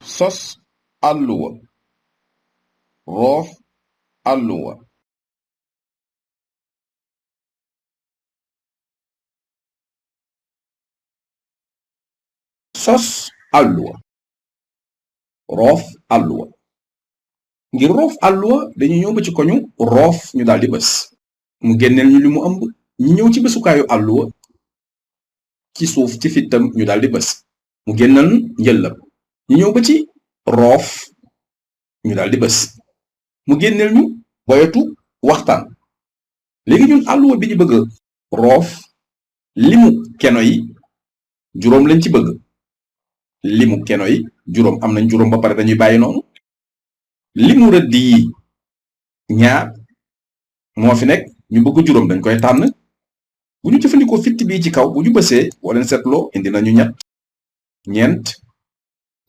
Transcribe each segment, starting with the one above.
sos àlluwa roof àlluwa sos àlluwa roof àlluwa ngir roof àlluwa dañu ñëw ba ci koñu roof ñu daldi bës mu génneel ñu li mu ëmb ñi ñëw ci bësukaayu àlluwa ci suuf ci fittam ñu daldi bës mu génnal njëllam ñi ñëw ba ci roof ñu daldi bës mu génneel ñu boyetu waxtaan léegi ñun àlluwa bi ñu bëgg roof limu keno yi juróom lañ ci bëgg limu keno yi juróom am nañ juróom ba pare dañuy bàyyi noonu limu rëdd yi ñaar moo fi nekk ñu bëgg juróom dañ koy tànn bu ñu jëfandikoo fitt bii ci kaw bu ñu bësee boo leen seetloo indi nañu ñeent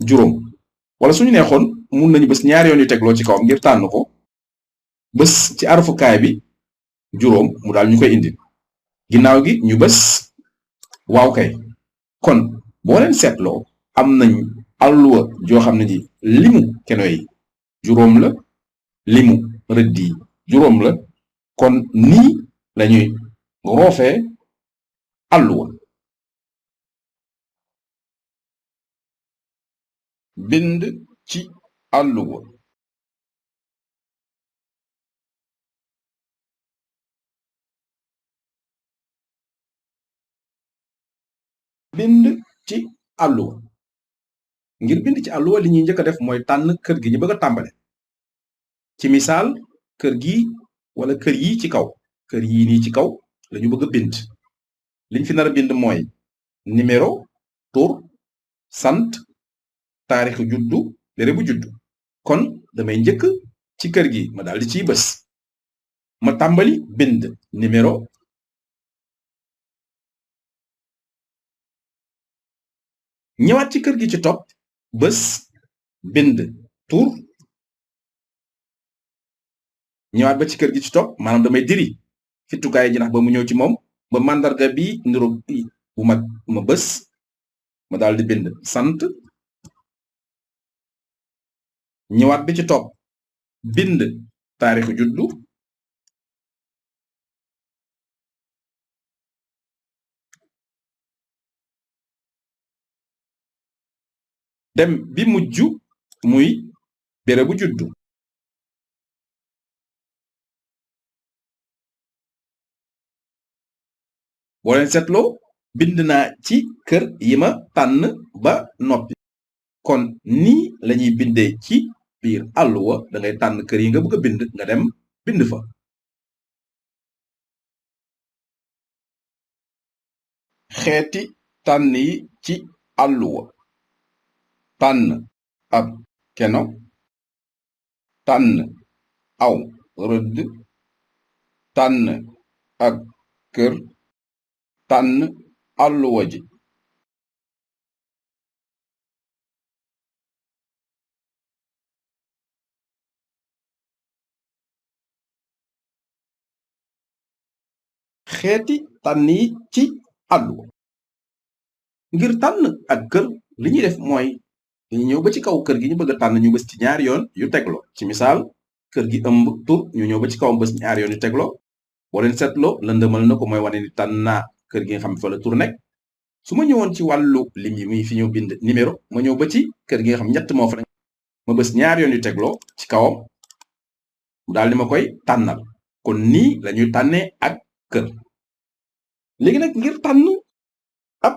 juróom wala suñu neexoon mun nañu bës ñaari yoon yu tegloo ci kawam ngir tànn ko bës ci arafukaay bi juróom mu daal ñu koy indi ginnaaw gi ñu bës waaw kay kon boo leen seetloo am nañ àlluwa joo xam ne ji limu keno yi juróom la limu rëdd yi juróom la kon nii lañuy roofee àlluwa bind ci àlluwa bind ci àlluwa ngir bind ci àlluwa li ñuy njëkk a def mooy tànn kër gi ñu bëgg a tàmbale ci misaal kër gi wala kër yi ci kaw kër yi nii ci kaw lañu bëgg a bind liñ fi nar a bind mooy numéro tur sant taarixu juddu béré bu juddu kon damay njëkk ci kër gi ma daldi ciy bës ma tàmbali bind numéro ñëwaat ci kër gi ci topp bës bind tur ñëwaat ba ci kër gi ci topp maanaam damay diri fittukaay ji nax ba mu ñëw ci moom ba màndarga bi niro bu mag ma bës ma daldi bind sant ñëwaat bi ci topp bind taarixu juddu dem bi mujj muy béré bu juddu boo leen seetloo bind naa ci kër yi ma tànn ba noppi kon nii lañuy bindee ci biir àlluwa dangay tànn kër yi nga bëgg a bind nga dem bind fa xeeti tànn yi ci àlluwa tànn ab keno tànn aw rëdd tànn ak kër tànn àlluwa ji xeeti tànn yi ci àlluwa ngir tànn ak kër li ñuy def mooy dañu ñëw ba ci kaw kër gi ñu bëgg a tànn ñu bës ci ñaari yoon yu tegloo ci misaal kër gi ëmb tur ñu ñëw ba ci kawam bës ñaari yoon yu tegloo boo leen seetloo lëndëmal na ko mooy wane ni tànn naa kër gi nga xam fa la tur nekk su ma ñëwoon ci wàllu lim yi muy fi ñu bind numéro ma ñëw ba ci kër gi nga xam ñett moo fa nekk ma bës ñaari yoon yu tegloo ci kawam mu daal di ma koy tànnal kon nii lañuy tànnee ak kër léegi nag ngir tànn ab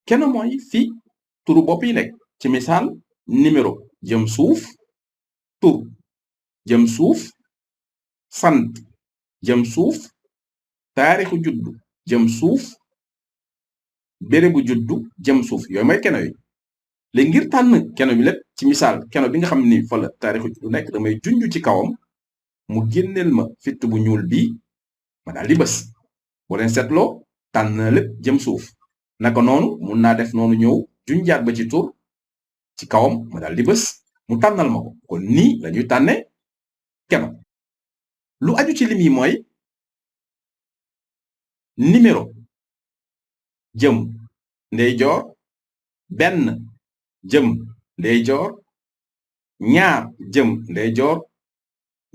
keno mooy fi turu bopp yi nekk ci misaal numéro jëm suuf tur jëm suuf sant jëm suuf taarixu juddu jëm suuf béré bu juddu jëm suuf yooyu mooy keno yi léegi ngir tànn keno bi lépp ci misaal keno bi nga xam ni fa la taarixu juddu nekk damay junj ci kawam mu génneel ma fitt bu ñuul bii ma daal di bës boo leen seetloo tànn na lépp jëm suuf naka noonu mun naa def noonu ñëw junjaat ba ci tur ci kawam ma daal di bës mu tànnal ma ko kon nii lañuy tànne keno lu aju ci lim yi mooy numéro jëm ndeyjoor benn jëm ndeyjoor, ñaar jëm ndeyjoor,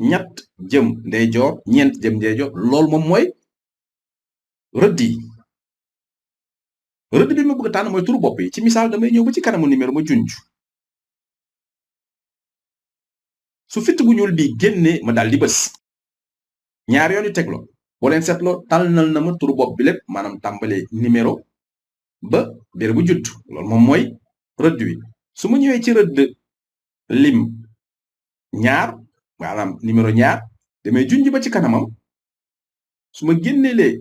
ñett jëm ndeyjoor, ñeent jëm ndeyjoor. loolu moom mooy rëdd yi. rëdd bi ma bëgg a tànn mooy turu bopp yi. ci misaal damay ñëw ba ci kanamu numéro ma junj. su fitt bu ñuul bi génnee ma daal di bës ñaar yoon yu tegloo. boo leen seetloo tànnal na ma turu bopp bi lépp, maanaam tàmbalee numéro ba béréb bu judd. loolu moom mooy rëdd wi. su ma ñëwee ci rëdd lim ñaar, maanaam numéro ñaar, damay junj ba ci kanamam. su ma génneelee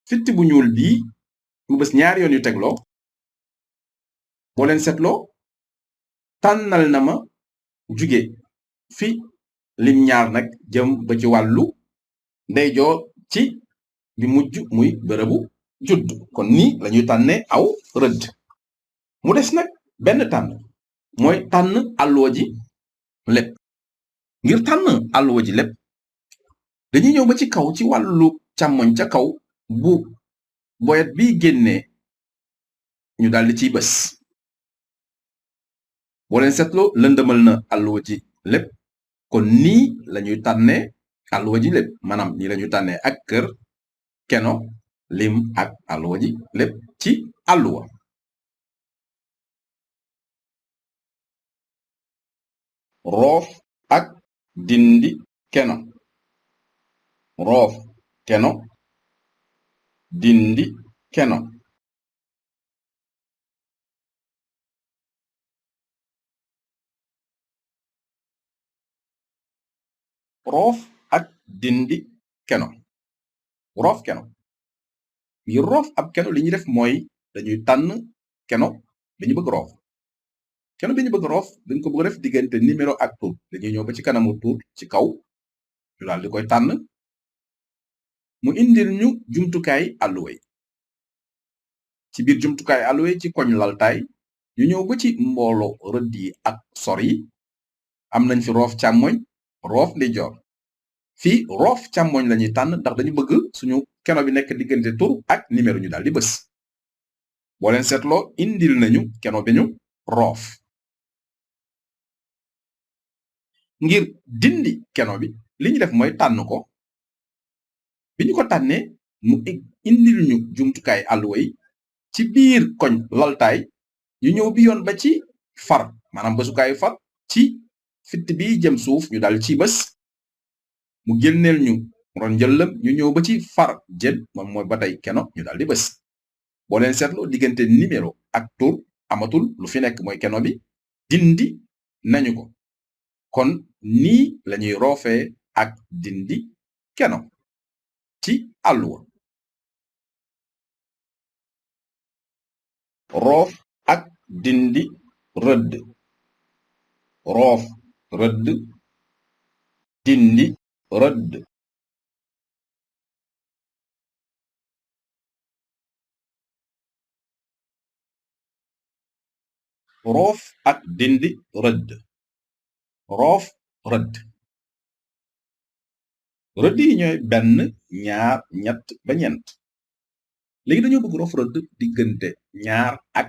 fitt bu ñuul bii mu bës ñaar yoon yu tegloo. boo leen seetloo tànnal na ma jóge fi lim ñaar nag jëm ba ci wàllu ndeyjoor ci bi mujj muy bërëbu judd. kon nii lañuy tànnee aw rëdd. mu des nag benn tànn, mooy tànn àlluwa ji lépp. ngir tànn àlluwa ji lépp dañuy ñëw ba ci kaw ci wàllu càmmoñ ca kaw bu boyet bi génnee ñu daldi ciy bës. boo leen seetloo lëndëmal na àlluwa ji lépp. kon nii lañuy tànnee àlluwa ji lépp, maanaam nii lañuy tànnee ak kër, keno, lim ak àlluwa ji lépp ci àlluwa. roof ak dindi keno. roof keno, dindi keno. roof ak dindi keno. roof keno. ngir roof ab keno li ñuy def mooy dañuy tànn keno bi ñu bëgg roof. keno bi ñu bëgg roof dañ ko bëgg def diggante numéro ak tur. dañuy ñëw ba ci kanamu tur ci kaw ñu daal di koy tànn. mu indil ñu jumtukaay àlluwa yi. ci biir jumtukaay àlluwa yi ci koñ laltaay ñu ñëw ba ci mboolo rëdd yi ak sor yi. am nañ fi roof càmmoñ, roof ndeyjoor. fii roof càmmoñ lañuy tànn ndax dañu bëgg suñu keno bi nekk diggante tur ak numéro ñu daal di bës. boo leen seetloo indil nañu keno bi ñu roof. ngir dindi keno bi li ñu def mooy tànn ko. bi ñu ko tànnee mu indil ñu jumtukaay àlluwa yi ci biir koñ laltaay ñu ñëw bi yoon ba ci far, maanaam bësukaayu far ci fitt bi jëm suuf ñu daal ci bës. mu génneel ñu ron njëllam ñu ñëw ba ci far jën, moom mooy ba tey keno, ñu daal di bës. boo leen seetloo diggante numéro ak tur amatul, lu fi nekk mooy keno bi. dindi nañu ko. kon nii lañuy roofee ak dindi keno ci àlluwa. roof ak dindi rëdd. roof rëdd, dindi rëdd. roof ak dindi rëdd. roof rëdd. rëdd yi ñooy benn, ñaar, ñett ba ñeent. léegi dañoo bëgg roof rëdd diggante ñaar ak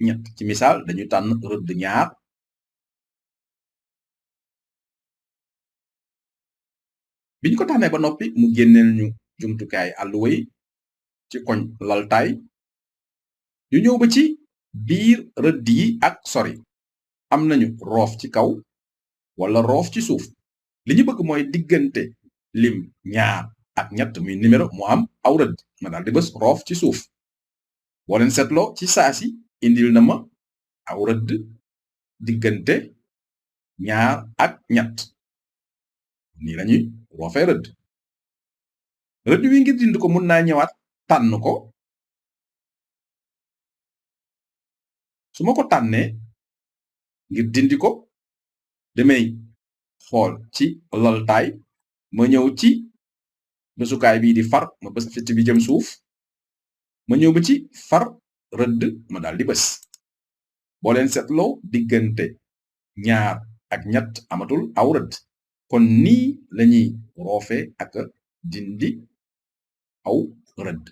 ñett. ci misaal dañu tànn rëdd ñaar. biñ ko tànnee ba noppi mu génneel ñu jumtukaay àlluwa yi ci koñ laltaay ñu ñëw ba ci biir rëdd yi ak sori. am nañu roof ci kaw wala roof ci suuf. li ñu bëgg mooy diggante lim ñaar ak ñett muy numéro mu am aw rëdd. ma daal di bës roof ci suuf. boo leen seetloo ci saasi indil na ma aw rëdd diggante ñaar ak ñett. nii lañuy roofee rëdd. rëdd wi ngir dindi ko mun naa ñëwaat tànn ko. su ma ko tànnee ngir dindi ko damay xool ci laltaay ma ñëw ci bësukaay bii di far, ma bës fitt bi jëm suuf. ma ñëw ba ci far rëdd, ma daal di bës. boo leen seetloo diggante ñaar ak ñett amatul aw rëdd. kon nii lañuy roofe ak dindi aw rëdd.